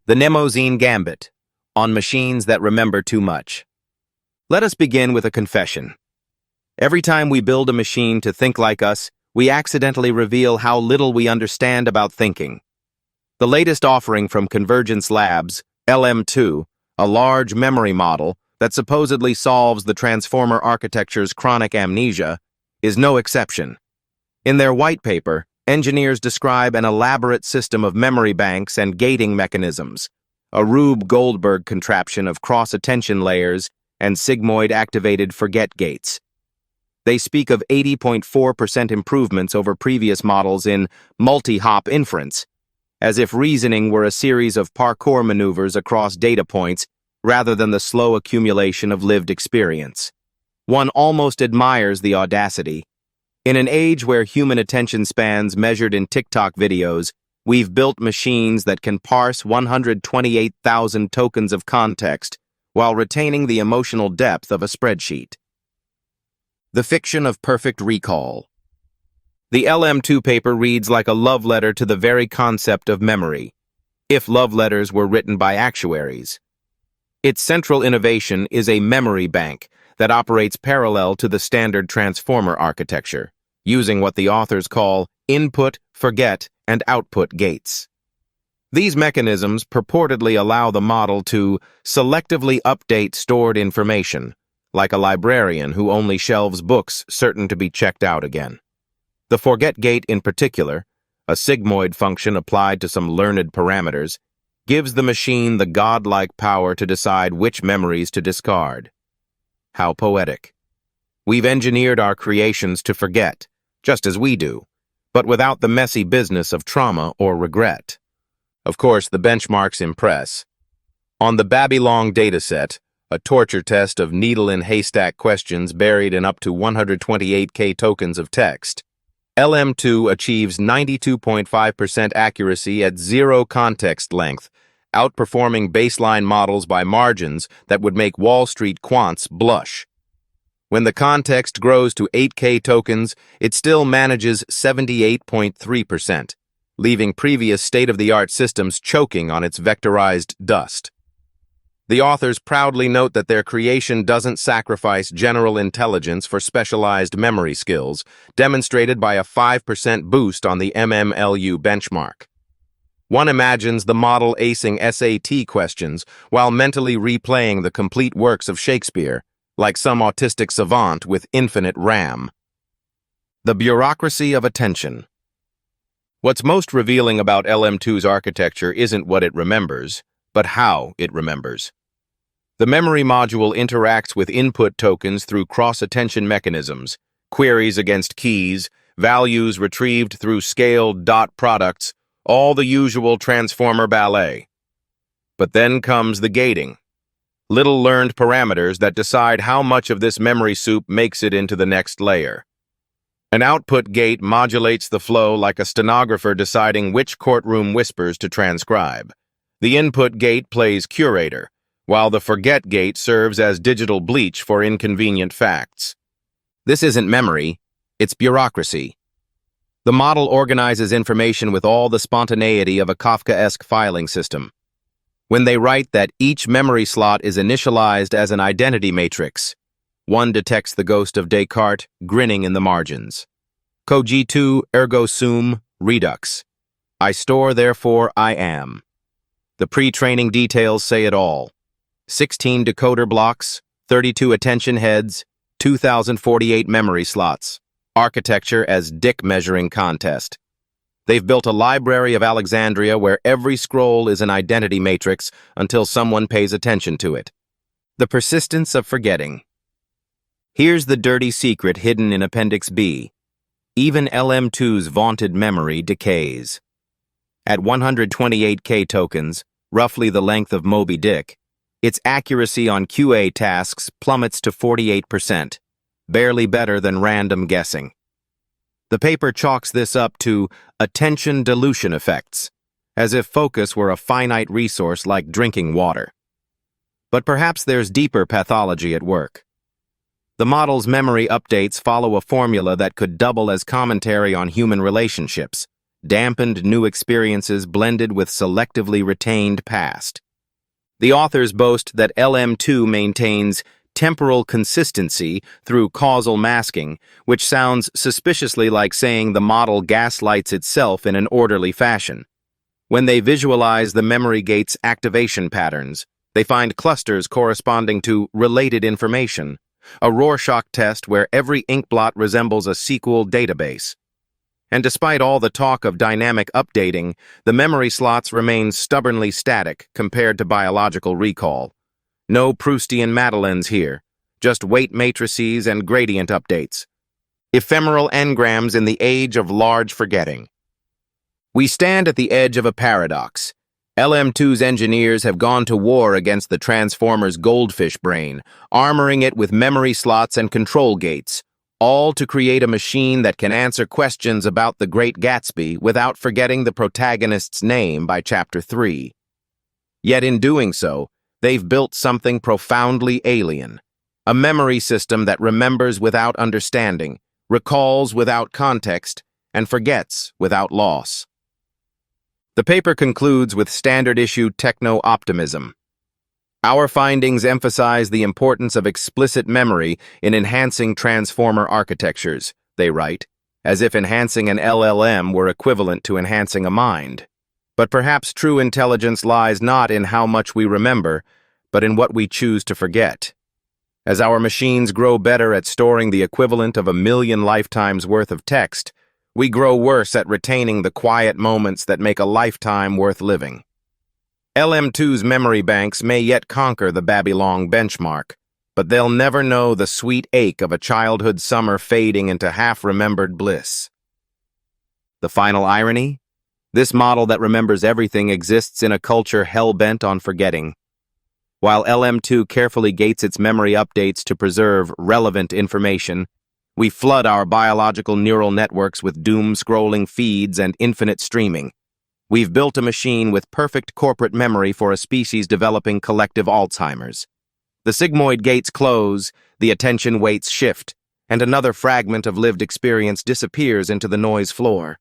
The Mnemosyne Gambit, on machines that remember too much. Let us begin with a confession. Every time we build a machine to think like us, we accidentally reveal how little we understand about thinking. The latest offering from Convergence Labs, LM2, a large memory model that supposedly solves the transformer architecture's chronic amnesia, is no exception. In their white paper, engineers describe an elaborate system of memory banks and gating mechanisms, a Rube Goldberg contraption of cross-attention layers and sigmoid-activated forget gates. They speak of 80.4% improvements over previous models in multi-hop inference, as if reasoning were a series of parkour maneuvers across data points rather than the slow accumulation of lived experience. One almost admires the audacity. In an age where human attention spans measured in TikTok videos, we've built machines that can parse 128,000 tokens of context while retaining the emotional depth of a spreadsheet. The fiction of perfect recall. The LM2 paper reads like a love letter to the very concept of memory, if love letters were written by actuaries. Its central innovation is a memory bank that operates parallel to the standard transformer architecture, using what the authors call input, forget, and output gates. These mechanisms purportedly allow the model to selectively update stored information, like a librarian who only shelves books certain to be checked out again. The forget gate in particular, a sigmoid function applied to some learned parameters, gives the machine the godlike power to decide which memories to discard. How poetic. We've engineered our creations to forget, just as we do, but without the messy business of trauma or regret. Of course, the benchmarks impress. On the Babylon dataset, a torture test of needle-in-haystack questions buried in up to 128K tokens of text, LM2 achieves 92.5% accuracy at zero context length, outperforming baseline models by margins that would make Wall Street quants blush. When the context grows to 8K tokens, it still manages 78.3%, leaving previous state-of-the-art systems choking on its vectorized dust. The authors proudly note that their creation doesn't sacrifice general intelligence for specialized memory skills, demonstrated by a 5% boost on the MMLU benchmark. One imagines the model acing SAT questions while mentally replaying the complete works of Shakespeare, like some autistic savant with infinite RAM. The bureaucracy of attention. What's most revealing about LM2's architecture isn't what it remembers, but how it remembers. The memory module interacts with input tokens through cross-attention mechanisms, queries against keys, values retrieved through scaled dot products, all the usual transformer ballet. But then comes the gating. Little learned parameters that decide how much of this memory soup makes it into the next layer. An output gate modulates the flow like a stenographer deciding which courtroom whispers to transcribe. The input gate plays curator, while the forget gate serves as digital bleach for inconvenient facts. This isn't memory, it's bureaucracy. The model organizes information with all the spontaneity of a Kafkaesque filing system. When they write that each memory slot is initialized as an identity matrix, one detects the ghost of Descartes grinning in the margins. Cogitu ergo sum redux. I store, therefore I am. The pre-training details say it all. 16 decoder blocks, 32 attention heads, 2,048 memory slots. Architecture as dick measuring contest. They've built a library of Alexandria where every scroll is an identity matrix until someone pays attention to it. The persistence of forgetting. Here's the dirty secret hidden in Appendix B. Even LM2's vaunted memory decays. At 128K tokens, roughly the length of Moby Dick, its accuracy on QA tasks plummets to 48%, barely better than random guessing. The paper chalks this up to attention dilution effects, as if focus were a finite resource like drinking water. But perhaps there's deeper pathology at work. The model's memory updates follow a formula that could double as commentary on human relationships, dampened new experiences blended with selectively retained past. The authors boast that LM2 maintains temporal consistency through causal masking, which sounds suspiciously like saying the model gaslights itself in an orderly fashion. When they visualize the memory gate's activation patterns, they find clusters corresponding to related information, a Rorschach test where every inkblot resembles a SQL database. And despite all the talk of dynamic updating, the memory slots remain stubbornly static compared to biological recall. No Proustian Madelines here, just weight matrices and gradient updates. Ephemeral engrams in the age of large forgetting. We stand at the edge of a paradox. LM2's engineers have gone to war against the Transformer's goldfish brain, armoring it with memory slots and control gates, all to create a machine that can answer questions about the Great Gatsby without forgetting the protagonist's name by Chapter 3. Yet in doing so, they've built something profoundly alien, a memory system that remembers without understanding, recalls without context, and forgets without loss. The paper concludes with standard-issue techno-optimism. Our findings emphasize the importance of explicit memory in enhancing transformer architectures, they write, as if enhancing an LLM were equivalent to enhancing a mind. But perhaps true intelligence lies not in how much we remember, but in what we choose to forget. As our machines grow better at storing the equivalent of 1,000,000 lifetimes worth of text, we grow worse at retaining the quiet moments that make a lifetime worth living. LM2's memory banks may yet conquer the Babylon benchmark, but they'll never know the sweet ache of a childhood summer fading into half-remembered bliss. The final irony? This model that remembers everything exists in a culture hell-bent on forgetting. While LM2 carefully gates its memory updates to preserve relevant information, we flood our biological neural networks with doom-scrolling feeds and infinite streaming. We've built a machine with perfect corporate memory for a species developing collective Alzheimer's. The sigmoid gates close, the attention weights shift, and another fragment of lived experience disappears into the noise floor.